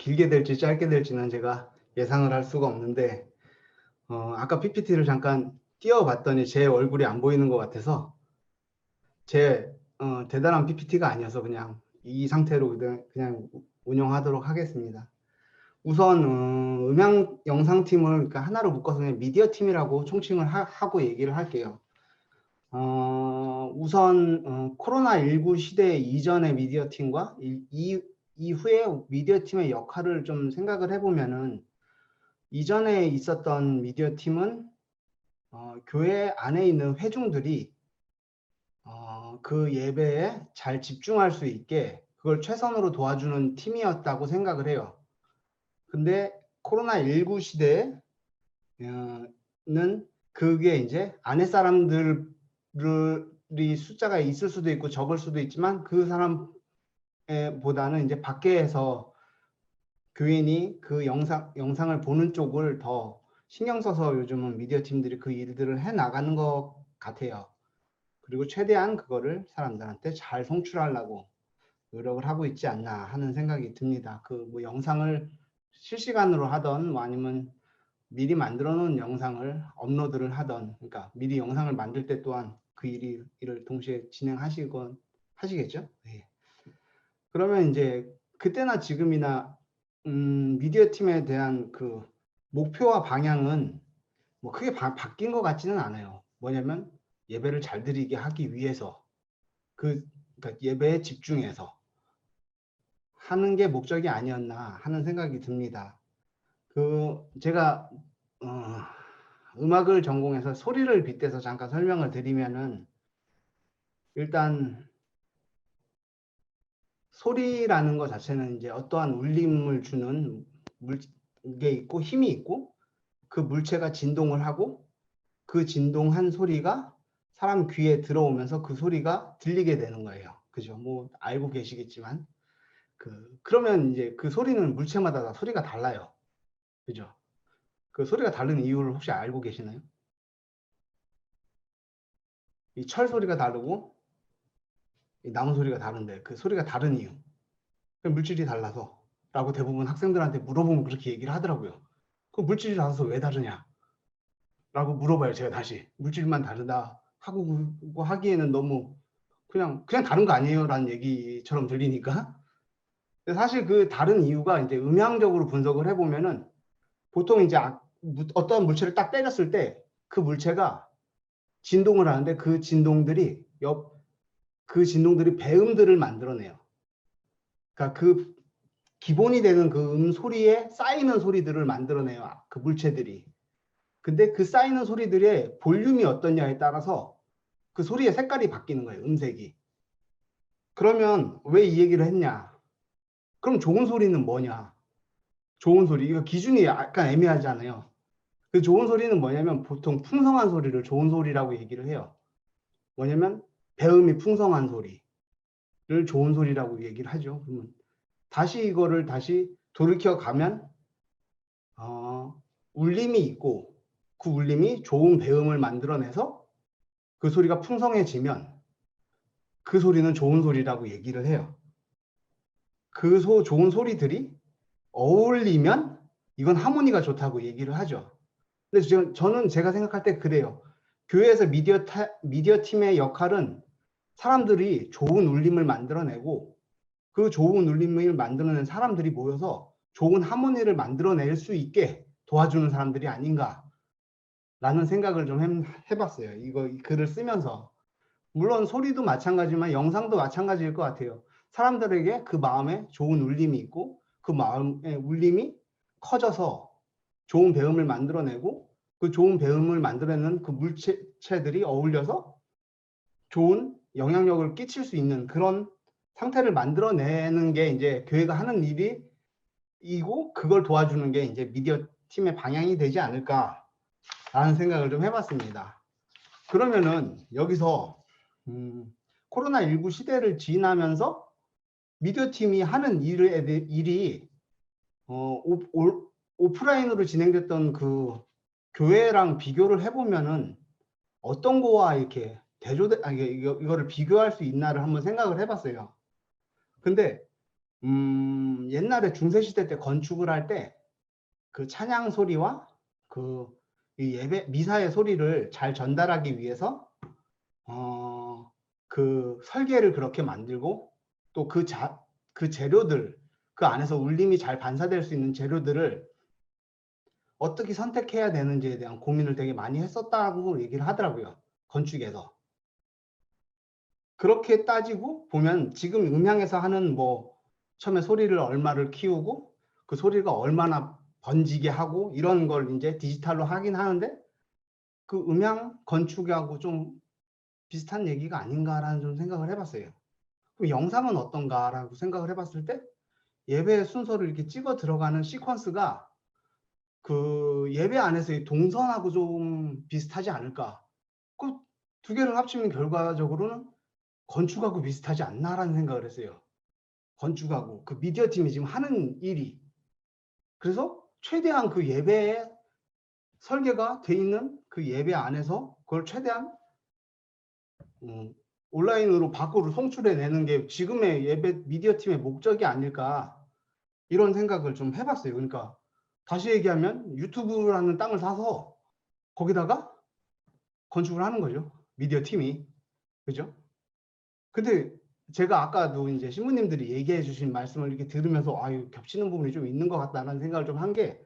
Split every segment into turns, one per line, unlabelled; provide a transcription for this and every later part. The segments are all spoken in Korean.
길게 될지 짧게 될지는 제가 예상을 할 수가 없는데, 아까 PPT를 잠깐 띄워봤더니 제 얼굴이 안 보이는 것 같아서 제 대단한 PPT가 아니어서 그냥 이 상태로 그냥 운영하도록 하겠습니다. 우선 음향 영상팀을 그러니까 하나로 묶어서 그냥 미디어 팀이라고 총칭을 하고 얘기를 할게요. 우선 코로나19 시대 이전의 미디어 팀과 이후의 미디어 팀의 역할을 좀 생각을 해보면은, 이전에 있었던 미디어 팀은 교회 안에 있는 회중들이 그 예배에 잘 집중할 수 있게 그걸 최선으로 도와주는 팀이었다고 생각을 해요. 근데 코로나19 시대에는 그게 이제 안에 사람들이 숫자가 있을 수도 있고 적을 수도 있지만, 그 사람보다는 이제 밖에서 교인이 그 영상을 보는 쪽을 더 신경 써서 요즘은 미디어 팀들이 그 일들을 해 나가는 것 같아요. 그리고 최대한 그거를 사람들한테 잘 송출하려고 노력을 하고 있지 않나 하는 생각이 듭니다. 그 뭐 영상을 실시간으로 하던, 뭐 아니면 미리 만들어 놓은 영상을 업로드를 하던, 그러니까 미리 영상을 만들 때 또한 그 일을 동시에 하시겠죠? 네. 그러면 이제 그때나 지금이나 미디어 팀에 대한 그 목표와 방향은 뭐 크게 바뀐 것 같지는 않아요. 뭐냐면 예배를 잘 드리게 하기 위해서, 그러니까 예배에 집중해서 하는 게 목적이 아니었나 하는 생각이 듭니다. 제가 음악을 전공해서 소리를 빗대서 잠깐 설명을 드리면은, 일단 소리라는 것 자체는 이제 어떠한 울림을 주는 게 있고 힘이 있고, 그 물체가 진동을 하고 그 진동한 소리가 사람 귀에 들어오면서 그 소리가 들리게 되는 거예요. 그죠? 뭐 알고 계시겠지만, 그러면 이제 그 소리는 물체마다 다 소리가 달라요. 그죠? 그 소리가 다른 이유를 혹시 알고 계시나요? 이 철 소리가 다르고 이 나무 소리가 다른데, 그 소리가 다른 이유, 그 물질이 달라서 라고 대부분 학생들한테 물어보면 그렇게 얘기를 하더라고요. 그 물질이 달라서 왜 다르냐 라고 물어봐요. 제가 다시 물질만 다르다 하고 하기에는 너무 그냥 다른 거 아니에요 라는 얘기처럼 들리니까. 근데 사실 그 다른 이유가 이제 음향적으로 분석을 해보면은, 보통 이제 어떤 물체를 딱 때렸을 때 그 물체가 진동을 하는데, 그 진동들이 배음들을 만들어내요. 그러니까 그 기본이 되는 그 소리에 쌓이는 소리들을 만들어내요, 그 물체들이. 근데 그 쌓이는 소리들의 볼륨이 어떠냐에 따라서 그 소리의 색깔이 바뀌는 거예요, 음색이. 그러면 왜 이 얘기를 했냐? 그럼 좋은 소리는 뭐냐? 좋은 소리, 이거 기준이 약간 애매하잖아요. 그 좋은 소리는 뭐냐면, 보통 풍성한 소리를 좋은 소리라고 얘기를 해요. 뭐냐면 배음이 풍성한 소리를 좋은 소리라고 얘기를 하죠. 그러면 이거를 다시 돌이켜 가면, 울림이 있고 그 울림이 좋은 배음을 만들어내서 그 소리가 풍성해지면 그 소리는 좋은 소리라고 얘기를 해요. 좋은 소리들이 어울리면 이건 하모니가 좋다고 얘기를 하죠. 근데 저는 제가 생각할 때 그래요. 교회에서 미디어 팀의 역할은 사람들이 좋은 울림을 만들어내고, 그 좋은 울림을 만들어낸 사람들이 모여서 좋은 하모니를 만들어낼 수 있게 도와주는 사람들이 아닌가라는 생각을 좀 해봤어요. 이 글을 쓰면서. 물론 소리도 마찬가지지만 영상도 마찬가지일 것 같아요. 사람들에게 그 마음에 좋은 울림이 있고, 그 마음의 울림이 커져서 좋은 배음을 만들어내고, 그 좋은 배음을 만들어내는 그 물체들이 어울려서 좋은 영향력을 끼칠 수 있는 그런 상태를 만들어내는 게 이제 교회가 하는 일이고, 그걸 도와주는 게 이제 미디어 팀의 방향이 되지 않을까라는 생각을 좀 해봤습니다. 그러면은 여기서 코로나19 시대를 지나면서 미디어 팀이 하는 일이 오프라인으로 진행됐던 그 교회랑 비교를 해보면은 어떤 거와 이렇게 이거를 비교할 수 있나를 한번 생각을 해봤어요. 근데 옛날에 중세시대 때 건축을 할 때 그 찬양 소리와 이 예배 미사의 소리를 잘 전달하기 위해서 그 설계를 그렇게 만들고 또 그 재료들 그 안에서 울림이 잘 반사될 수 있는 재료들을 어떻게 선택해야 되는지에 대한 고민을 되게 많이 했었다고 얘기를 하더라고요. 건축에서. 그렇게 따지고 보면 지금 음향에서 하는 뭐 처음에 소리를 얼마를 키우고 그 소리가 얼마나 번지게 하고 이런 걸 이제 디지털로 하긴 하는데 그 음향 건축하고 좀 비슷한 얘기가 아닌가라는 좀 생각을 해봤어요. 그럼 영상은 어떤가라고 생각을 해봤을 때 예배 순서를 이렇게 찍어 들어가는 시퀀스가 그 예배 안에서의 동선하고 좀 비슷하지 않을까. 그 두 개를 합치면 결과적으로는 건축하고 비슷하지 않나라는 생각을 했어요. 건축하고 그 미디어 팀이 지금 하는 일이. 그래서 최대한 그 예배에 설계가 돼 있는 그 예배 안에서 그걸 최대한 온라인으로 밖으로 송출해내는 게 지금의 예배 미디어 팀의 목적이 아닐까 이런 생각을 좀 해봤어요. 그러니까 다시 얘기하면 유튜브라는 땅을 사서 거기다가 건축을 하는 거죠. 미디어 팀이. 그죠? 근데 제가 아까도 이제 신부님들이 얘기해 주신 말씀을 이렇게 들으면서 아유, 겹치는 부분이 좀 있는 것 같다는 생각을 좀 한 게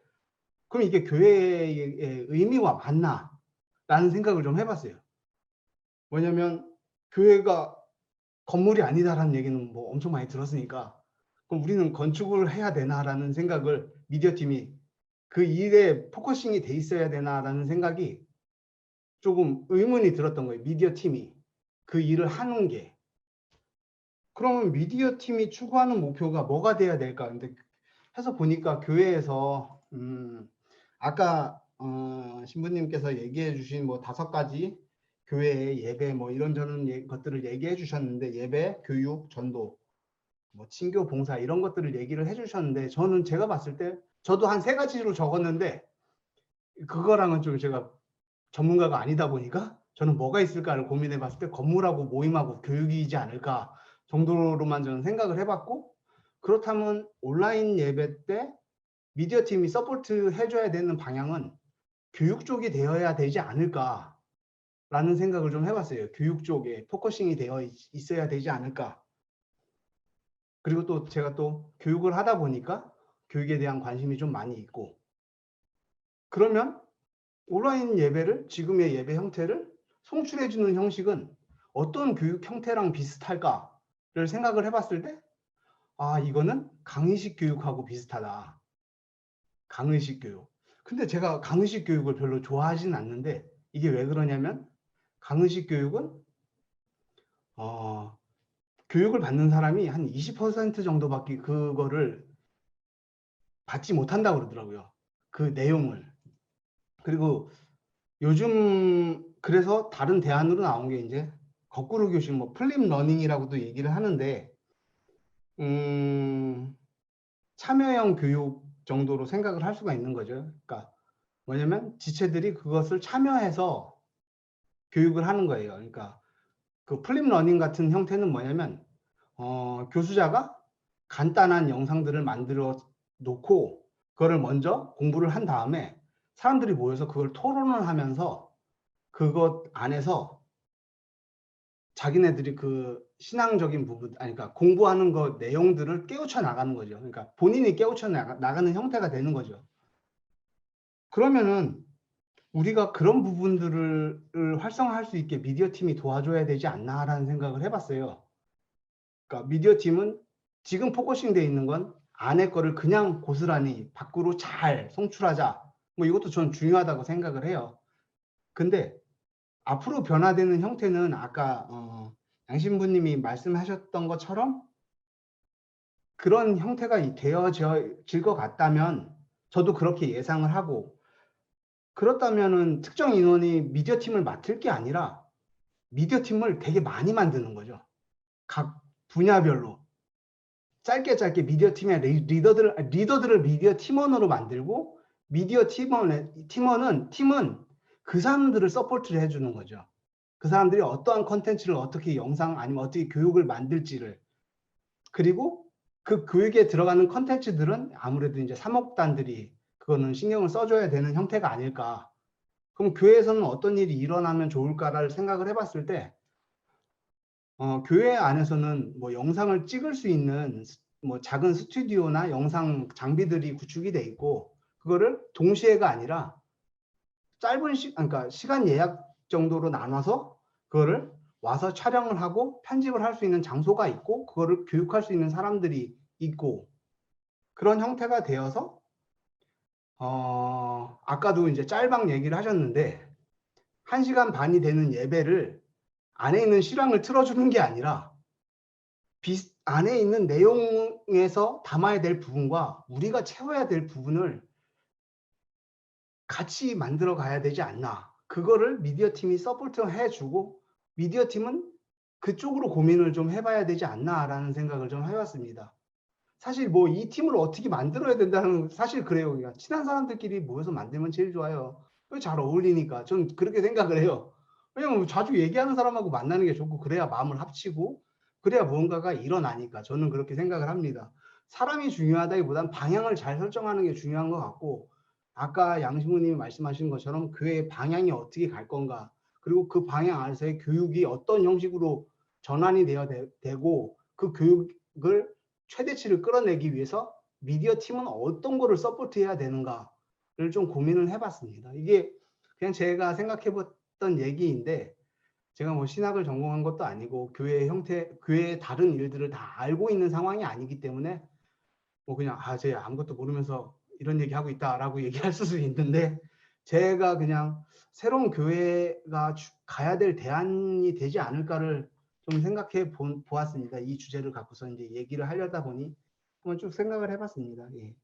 그럼 이게 교회의 의미와 맞나? 라는 생각을 좀 해봤어요. 뭐냐면 교회가 건물이 아니다라는 얘기는 뭐 엄청 많이 들었으니까 그럼 우리는 건축을 해야 되나라는 생각을 미디어 팀이 그 일에 포커싱이 돼 있어야 되나라는 생각이 조금 의문이 들었던 거예요. 미디어 팀이 그 일을 하는 게. 그러면 미디어 팀이 추구하는 목표가 뭐가 돼야 될까? 근데 해서 보니까 교회에서 아까 신부님께서 얘기해 주신 뭐 5가지 교회의 예배 뭐 이런저런 것들을 얘기해 주셨는데 예배, 교육, 전도, 뭐 친교, 봉사 이런 것들을 얘기를 해 주셨는데 저는 제가 봤을 때 저도 한 3가지로 적었는데 그거랑은 좀 제가 전문가가 아니다 보니까 저는 뭐가 있을까를 고민해 봤을 때 건물하고 모임하고 교육이지 않을까 정도로만 저는 생각을 해봤고 그렇다면 온라인 예배 때 미디어 팀이 서포트 해줘야 되는 방향은 교육 쪽이 되어야 되지 않을까라는 생각을 좀 해봤어요. 교육 쪽에 포커싱이 되어 있어야 되지 않을까. 그리고 또 제가 또 교육을 하다 보니까 교육에 대한 관심이 좀 많이 있고 그러면 온라인 예배를 지금의 예배 형태를 송출해 주는 형식은 어떤 교육 형태랑 비슷할까를 생각을 해봤을 때 아, 이거는 강의식 교육하고 비슷하다. 강의식 교육. 근데 제가 강의식 교육을 별로 좋아하진 않는데 이게 왜 그러냐면 강의식 교육은 교육을 받는 사람이 한 20% 정도밖에 그거를 받지 못한다고 그러더라고요. 그 내용을. 그리고 요즘 그래서 다른 대안으로 나온 게 이제 거꾸로 교실 뭐 플립 러닝이라고도 얘기를 하는데 참여형 교육 정도로 생각을 할 수가 있는 거죠. 그러니까 뭐냐면 지체들이 그것을 참여해서 교육을 하는 거예요. 그러니까 그 플립 러닝 같은 형태는 뭐냐면 교수자가 간단한 영상들을 만들어 놓고 그거를 먼저 공부를 한 다음에 사람들이 모여서 그걸 토론을 하면서 그것 안에서 자기네들이 그 신앙적인 부분, 아니, 그러니까 공부하는 것 내용들을 깨우쳐 나가는 거죠. 그러니까 본인이 깨우쳐 나가는 형태가 되는 거죠. 그러면은 우리가 그런 부분들을 활성화할 수 있게 미디어 팀이 도와줘야 되지 않나라는 생각을 해봤어요. 그러니까 미디어 팀은 지금 포커싱 돼 있는 건 안에 거를 그냥 고스란히 밖으로 잘 송출하자. 뭐 이것도 전 중요하다고 생각을 해요. 근데 앞으로 변화되는 형태는 아까 양신부님이 말씀하셨던 것처럼 그런 형태가 되어질 것 같다면 저도 그렇게 예상을 하고 그렇다면은 특정 인원이 미디어 팀을 맡을 게 아니라 미디어 팀을 되게 많이 만드는 거죠. 각 분야별로 짧게 미디어 팀의 리더들을 미디어 팀원으로 만들고 미디어 팀은 그 사람들을 서포트를 해주는 거죠. 그 사람들이 어떠한 컨텐츠를 어떻게 영상 아니면 어떻게 교육을 만들지를 그리고 그 교육에 들어가는 컨텐츠들은 아무래도 이제 사목단들이 그거는 신경을 써줘야 되는 형태가 아닐까. 그럼 교회에서는 어떤 일이 일어나면 좋을까를 생각을 해봤을 때, 교회 안에서는 뭐 영상을 찍을 수 있는 뭐 작은 스튜디오나 영상 장비들이 구축이 돼 있고, 그거를 동시에가 아니라 짧은 그러니까 시간 예약 정도로 나눠서 그거를 와서 촬영을 하고 편집을 할 수 있는 장소가 있고, 그거를 교육할 수 있는 사람들이 있고, 그런 형태가 되어서 아까도 이제 짤방 얘기를 하셨는데 1시간 반이 되는 예배를 안에 있는 실황을 틀어주는 게 아니라 안에 있는 내용에서 담아야 될 부분과 우리가 채워야 될 부분을 같이 만들어 가야 되지 않나. 그거를 미디어 팀이 서포트 해주고 미디어 팀은 그쪽으로 고민을 좀 해봐야 되지 않나라는 생각을 좀 해봤습니다. 사실 뭐 이 팀을 어떻게 만들어야 된다는, 사실 그래요. 그냥 친한 사람들끼리 모여서 만들면 제일 좋아요. 잘 어울리니까. 전 그렇게 생각을 해요. 왜냐면 자주 얘기하는 사람하고 만나는 게 좋고, 그래야 마음을 합치고 그래야 무언가가 일어나니까. 저는 그렇게 생각을 합니다. 사람이 중요하다기보단 방향을 잘 설정하는 게 중요한 것 같고, 아까 양신구님이 말씀하신 것처럼 교회의 방향이 어떻게 갈 건가, 그리고 그 방향 안에서의 교육이 어떤 형식으로 전환이 되고 그 교육을 최대치를 끌어내기 위해서 미디어 팀은 어떤 거를 서포트해야 되는가를 좀 고민을 해봤습니다. 이게 그냥 제가 생각해봤던 얘기인데, 제가 뭐 신학을 전공한 것도 아니고 교회 형태, 교회의 다른 일들을 다 알고 있는 상황이 아니기 때문에 뭐 그냥 제 아무것도 모르면서 이런 얘기하고 있다라고 얘기할 수도 있는데, 제가 그냥 새로운 교회가 가야 될 대안이 되지 않을까를 좀 생각해 보았습니다. 이 주제를 갖고서 이제 얘기를 하려다 보니 한번 쭉 생각을 해봤습니다. 예.